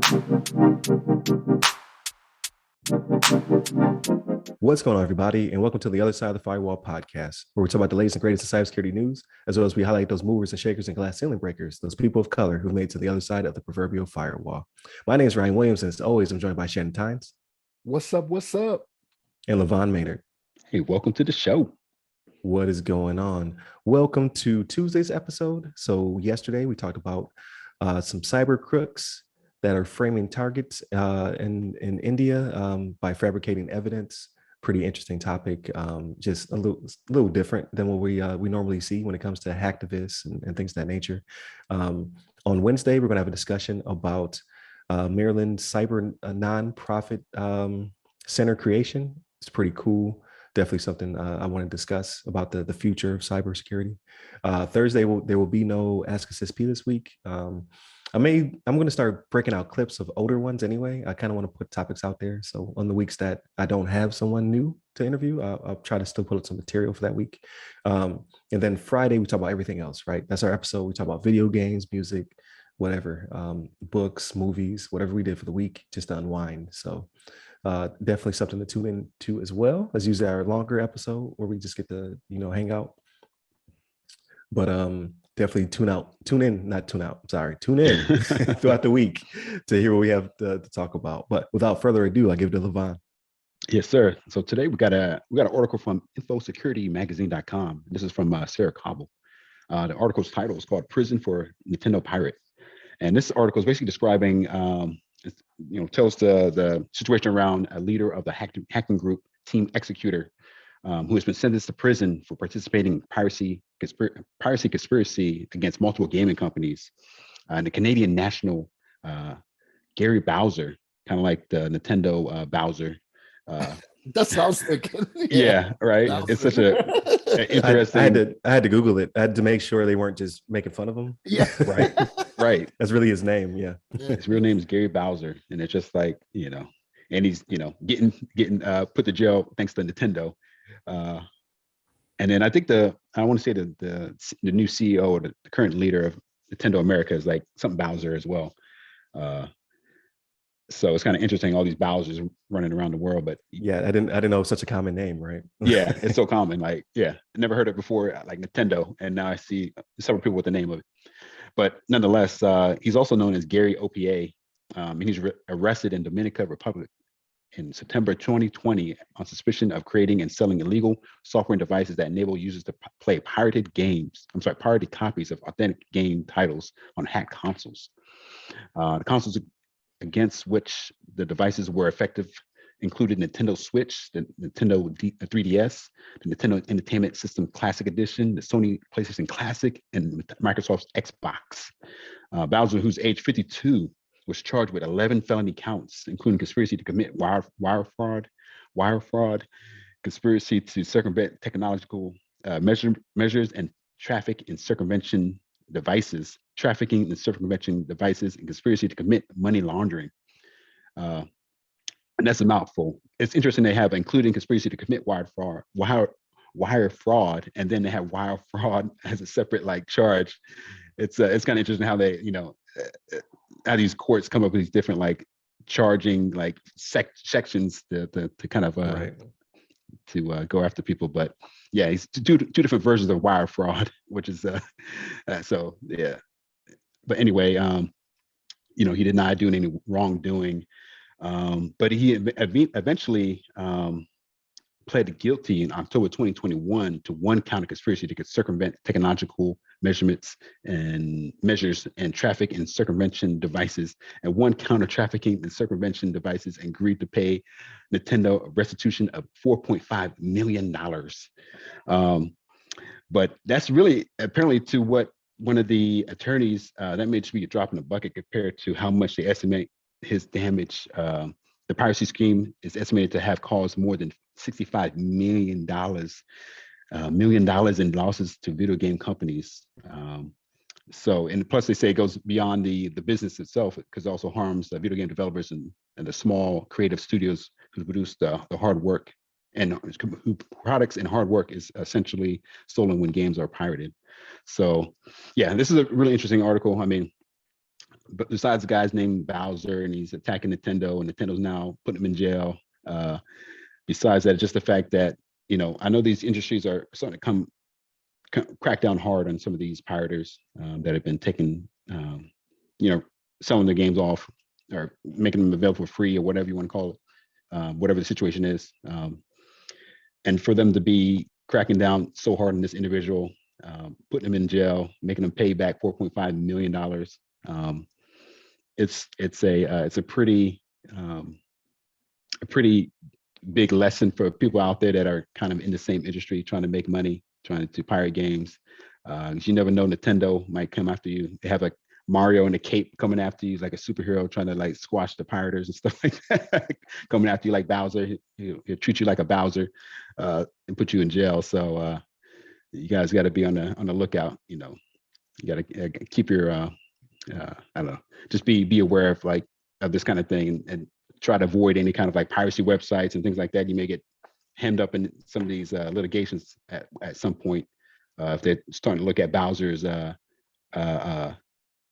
What's going on, everybody, and welcome to the Other Side of the Firewall podcast, where we talk about the latest and greatest in cybersecurity news, as well as we highlight those movers and shakers and glass ceiling breakers, those people of color who made it to the other side of the proverbial firewall. My name is Ryan Williams, and as always, I'm joined by Shannon Tynes. What's up? What's up? And LeVon Maynard. Hey, welcome to the show. What is going on? Welcome to Tuesday's episode. So yesterday we talked about some cyber crooks that are framing targets in India by fabricating evidence. Pretty interesting topic, just a little different than what we normally see when it comes to hacktivists and things of that nature. On Wednesday, we're going to have a discussion about Maryland's cyber nonprofit center creation. It's pretty cool. Definitely something I want to discuss about the future of cybersecurity. Thursday, there will be no Ask Us SP this week. I'm going to start breaking out clips of older ones anyway. I kind of want to put topics out there. So on the weeks that I don't have someone new to interview, I'll try to still put up some material for that week. And then Friday, we talk about everything else, right? That's our episode. We talk about video games, music, whatever, books, movies, whatever we did for the week, just to unwind. So definitely something to tune in to as well. As usually our longer episode where we just get to, hang out. But definitely tune in throughout the week to hear what we have to talk about. But without further ado, I give it to LeVon. Yes, sir. So today we got an article from InfoSecurityMagazine.com. This is from Sarah Cobble. The article's title is called "Prison for Nintendo Pirate," and this article is basically describing, tells the situation around a leader of the hacking group Team Executor, who has been sentenced to prison for participating in piracy conspiracy against multiple gaming companies. And the Canadian national Gary Bowser, kind of like the Nintendo Bowser. That sounds like yeah, right. Bowser. It's such a interesting. I had to Google it. I had to make sure they weren't just making fun of him. Yeah, right. That's really his name. Yeah, his real name is Gary Bowser, and it's just like and he's getting put to jail thanks to Nintendo. And then I think the new CEO or the current leader of Nintendo America is like something Bowser as well. So it's kind of interesting, all these Bowsers running around the world. But yeah, I didn't know it's such a common name, right? Yeah, it's so common. Like, yeah, I never heard it before, like Nintendo, and now I see several people with the name of it. But nonetheless, he's also known as Gary OPA, and he's arrested in Dominican Republic in September 2020 on suspicion of creating and selling illegal software and devices that enable users to play pirated copies of authentic game titles on hacked consoles. The consoles against which the devices were effective included Nintendo Switch, the Nintendo 3DS, the Nintendo Entertainment System Classic Edition, the Sony PlayStation Classic, and Microsoft's Xbox. Bowser, who's age 52, was charged with 11 felony counts, including conspiracy to commit wire fraud, conspiracy to circumvent technological measures, and trafficking in circumvention devices, and conspiracy to commit money laundering. And that's a mouthful. It's interesting they have including conspiracy to commit wire fraud, and then they have wire fraud as a separate charge. It's kind of interesting how they how these courts come up with these different charging sections to kind of to go after people. But yeah, it's two different versions of wire fraud, which is so yeah. But anyway, he denied doing any wrongdoing, but he eventually pled guilty in October 2021 to one count of conspiracy to circumvent technological measures and traffic in circumvention devices, and one count of trafficking in circumvention devices, and agreed to pay Nintendo a restitution of $4.5 million. But that's really apparently to what one of the attorneys, that may just be a drop in the bucket compared to how much they estimate his damage. The piracy scheme is estimated to have caused more than $65 million in losses to video game companies. So, and plus they say it goes beyond the business itself, because it also harms the video game developers and the small creative studios who produce the hard work, and who products and hard work is essentially stolen when games are pirated. So yeah, this is a really interesting article. I mean, but besides the guys named Bowser, and he's attacking Nintendo, and Nintendo's now putting him in jail. Besides that, just the fact that, I know these industries are starting to crack down hard on some of these pirators that have been taking, selling their games off or making them available for free or whatever you want to call it, whatever the situation is. And for them to be cracking down so hard on this individual, putting him in jail, making him pay back $4.5 million. It's a pretty big lesson for people out there that are kind of in the same industry, trying to make money, trying to pirate games. You never know, Nintendo might come after you. They have like Mario in a cape coming after you, like a superhero trying to like squash the pirators and stuff like that. Coming after you like Bowser, he'll treat you like a Bowser and put you in jail. So you guys got to be on the lookout. You got to keep your I don't know, just be aware of this kind of thing, and try to avoid any kind of like piracy websites and things like that. You may get hemmed up in some of these litigations at some point if they're starting to look at Bowser's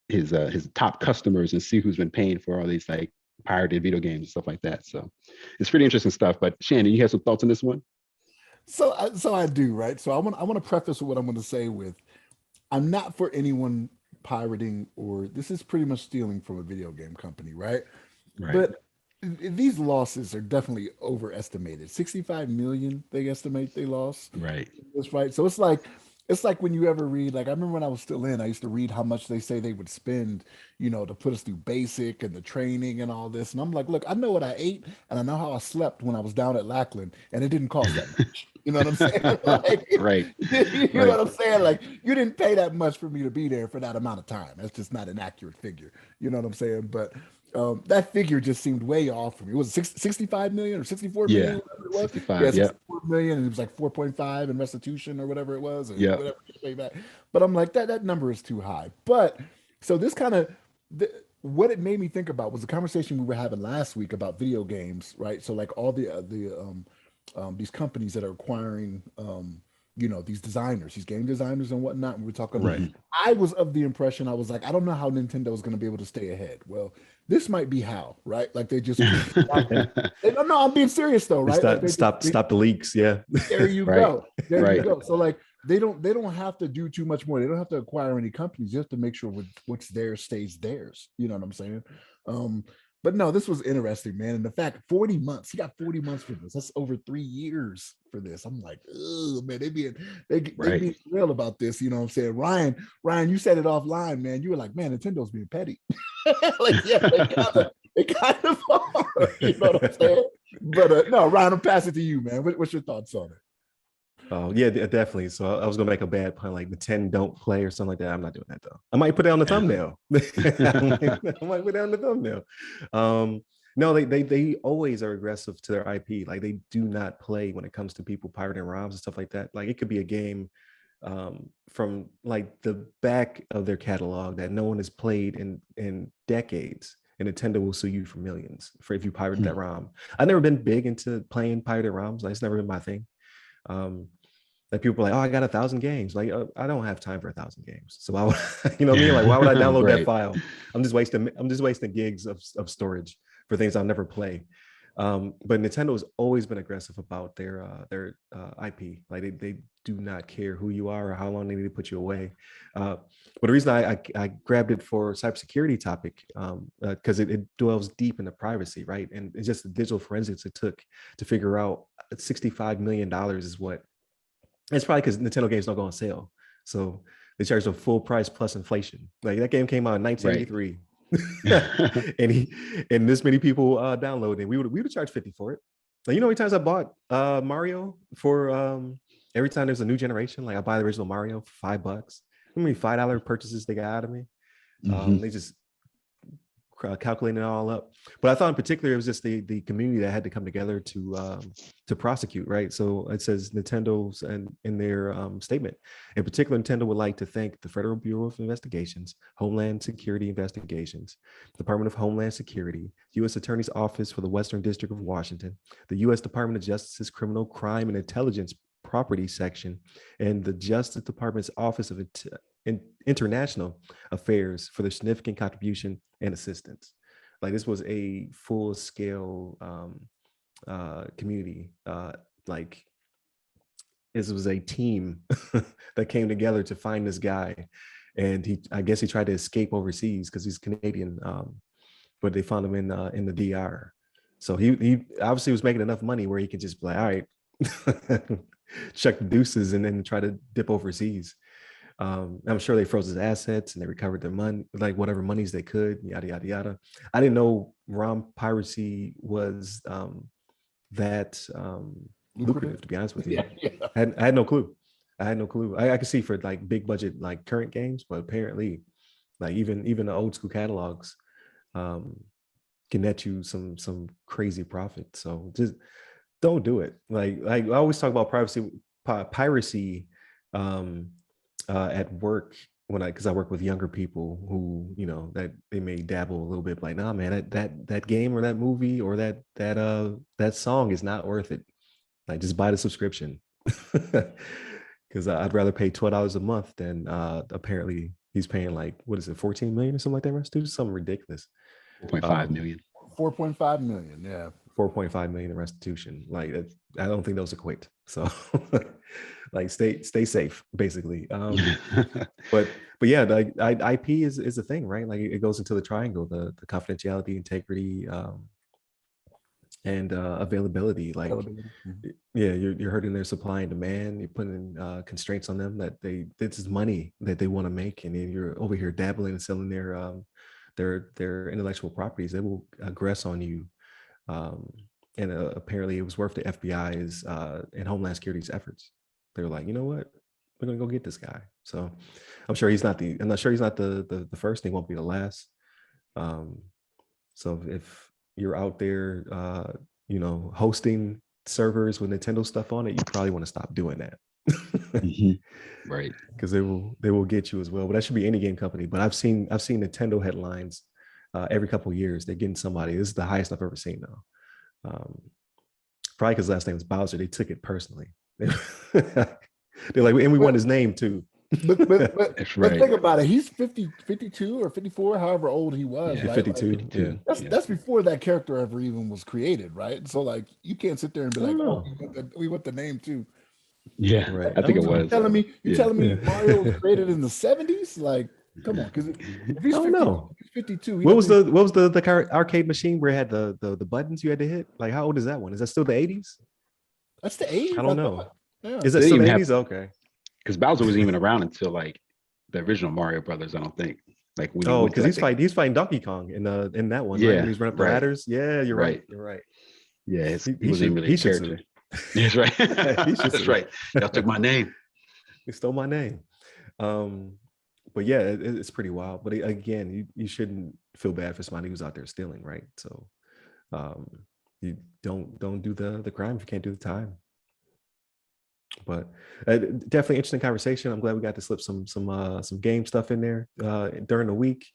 his top customers and see who's been paying for all these like pirated video games and stuff like that. So it's pretty interesting stuff. But Shannon, you have some thoughts on this one? So I do, right? So I want to preface what I'm going to say with, I'm not for anyone pirating, or this is pretty much stealing from a video game company, right? Right. But these losses are definitely overestimated. 65 million they estimate they lost. Right. That's right. So it's like when you ever read, like I remember when I was still in, I used to read how much they say they would spend, to put us through basic and the training and all this. And I'm like, look, I know what I ate and I know how I slept when I was down at Lackland, and it didn't cost that much. You know what I'm saying? Like, Right. You know what I'm saying? Like, you didn't pay that much for me to be there for that amount of time. That's just not an accurate figure. You know what I'm saying? But that figure just seemed way off for me. It was 65 million or 64 million? Yeah. Whatever it was. 65. Yeah, Yeah. 64 million, and it was like 4.5 in restitution or whatever it was, or Yeah. whatever you pay back. But I'm like, that number is too high. But so this kind of what it made me think about was the conversation we were having last week about video games, right? So like all these companies that are acquiring these designers, these game designers and whatnot. And we're talking, Right. I was of the impression, I was like, I don't know how Nintendo is going to be able to stay ahead. Well, this might be how, right? Like they just no, I'm being serious though, right? Stop the leaks. Yeah. There you Right. go. There Right. you go. So like they don't have to do too much more. They don't have to acquire any companies. You have to make sure what's theirs stays theirs. You know what I'm saying? But no, this was interesting, man. And the fact 40 months, he got 40 months for this. That's over 3 years for this. I'm like, oh man, they being real about this. You know what I'm saying? Ryan, you said it offline, man. You were like, man, Nintendo's being petty. Like, yeah, they kind of are. You know what I'm saying? But no, Ryan, I'll pass it to you, man. What's your thoughts on it? Oh yeah, definitely. So I was gonna make a bad pun like Nintendo don't play or something like that. I'm not doing that though. I might put it on the thumbnail. I might put it on the thumbnail. No, they always are aggressive to their IP. Like they do not play when it comes to people pirating ROMs and stuff like that. Like it could be a game from like the back of their catalog that no one has played in decades, and Nintendo will sue you for millions for if you pirate that ROM. I've never been big into playing pirated ROMs. Like it's never been my thing. Like people are like, oh, I got 1,000 games. Like I don't have time for 1,000 games. So why would like why would I download Right. that file? I'm just wasting gigs of storage for things I'll never play. But Nintendo has always been aggressive about their IP. Like they do not care who you are or how long they need to put you away. But the reason I grabbed it for cybersecurity topic because it dwells deep into privacy, right? And it's just the digital forensics it took to figure out $65 million is what. It's probably because Nintendo games don't go on sale, so they charge a full price plus inflation. Like that game came out in 1983. Right. and this many people downloaded it. We would charge 50 for it. Like, you know how many times I bought Mario for every time there's a new generation, like I buy the original Mario for $5. How many $5 purchases they got out of me? They just calculating it all up. But I thought in particular it was just the community that had to come together to prosecute, right? So it says Nintendo's and in their statement, in particular, Nintendo would like to thank the Federal Bureau of Investigations, Homeland Security Investigations, Department of Homeland Security, U.S. Attorney's Office for the Western District of Washington, the U.S. Department of Justice's Criminal Crime and Intelligence Property Section, and the Justice Department's Office of international affairs for their significant contribution and assistance. Like this was a full scale community. Like this was a team that came together to find this guy, and I guess he tried to escape overseas because he's Canadian, but they found him in the DR. So he obviously was making enough money where he could just be like, all right, check the deuces and then try to dip overseas. I'm sure they froze his assets and they recovered their money, like whatever monies they could, yada yada yada. I didn't know ROM piracy was that lucrative, to be honest with you. Yeah. I had no clue. I could see for like big budget, like current games, but apparently, like even the old school catalogs can net you some crazy profit. So just don't do it. Like I always talk about piracy at work because I work with younger people who, you know, that they may dabble a little bit, like, nah, man, that game or that movie or that song is not worth it. Like just buy the subscription. Because I'd rather pay $12 a month than apparently he's paying like, what is it, 14 million or something like that, Restitution? Something ridiculous. 4.5 million. 4.5 million, yeah. 4.5 million in restitution. Like I don't think those equate. So like stay safe, basically. But yeah, like IP is a thing, right? Like it goes into the triangle, the confidentiality, integrity, and availability. Like yeah, you're hurting their supply and demand. You're putting constraints on them that this is money that they want to make, and then you're over here dabbling and selling their intellectual properties. They will aggress on you. And apparently it was worth the FBI's and Homeland Security's efforts. They were like, you know what, we're gonna go get this guy. So I'm not sure he's not the first. He won't be the last. So if you're out there, you know, hosting servers with Nintendo stuff on it, you probably want to stop doing that. Right, because they will get you as well. But that should be any game company. But I've seen Nintendo headlines every couple of years. They're getting somebody. This is the highest I've ever seen though. Probably because last name was Bowser. They took it personally. They're like, and we want his name too. But right. think about it. He's 52 or 54, however old he was. Yeah, right? 52. Like, yeah. That's before that character ever even was created, right? So like, you can't sit there and be like, oh, we want the name too. Yeah, right. I think it was. Telling me Mario was created in the 70s? Like, come on, because if he's 52. What was the arcade machine where it had the buttons you had to hit? Like, how old is that one? Is that still the 80s? That's the 80s. I don't know. Yeah. Is that still the 80s? Okay. Because Bowser wasn't even around until like the original Mario Brothers. I don't think. Like when because he's fighting Donkey Kong in that one. Yeah, right? When he's running up the ladders. Yeah, you're right. You're right. Yeah, he wasn't really a character. That's right. That's right. Y'all took my name. He stole my name. But yeah, it's pretty wild. But again, you shouldn't feel bad for somebody who's out there stealing, right? So you don't do the crime if you can't do the time. But definitely interesting conversation. I'm glad we got to slip some game stuff in there during the week.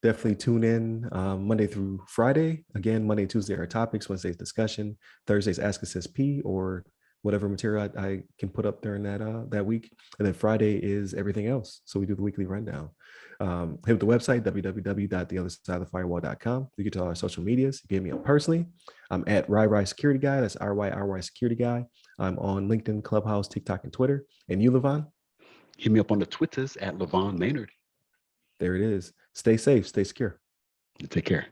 Definitely tune in Monday through Friday. Again, Monday, Tuesday are topics. Wednesday's discussion. Thursday's Ask Us SP or whatever material I can put up during that week. And then Friday is everything else. So we do the weekly rundown. Hit the website, www.theothersideofthefirewall.com. You get to all our social medias. You get me up personally. I'm at RyRy Security Guy. That's RYRY Security Guy. I'm on LinkedIn, Clubhouse, TikTok, and Twitter. And you, LeVon? Hit me up on the Twitters at LeVon Maynard. There it is. Stay safe, stay secure. Take care.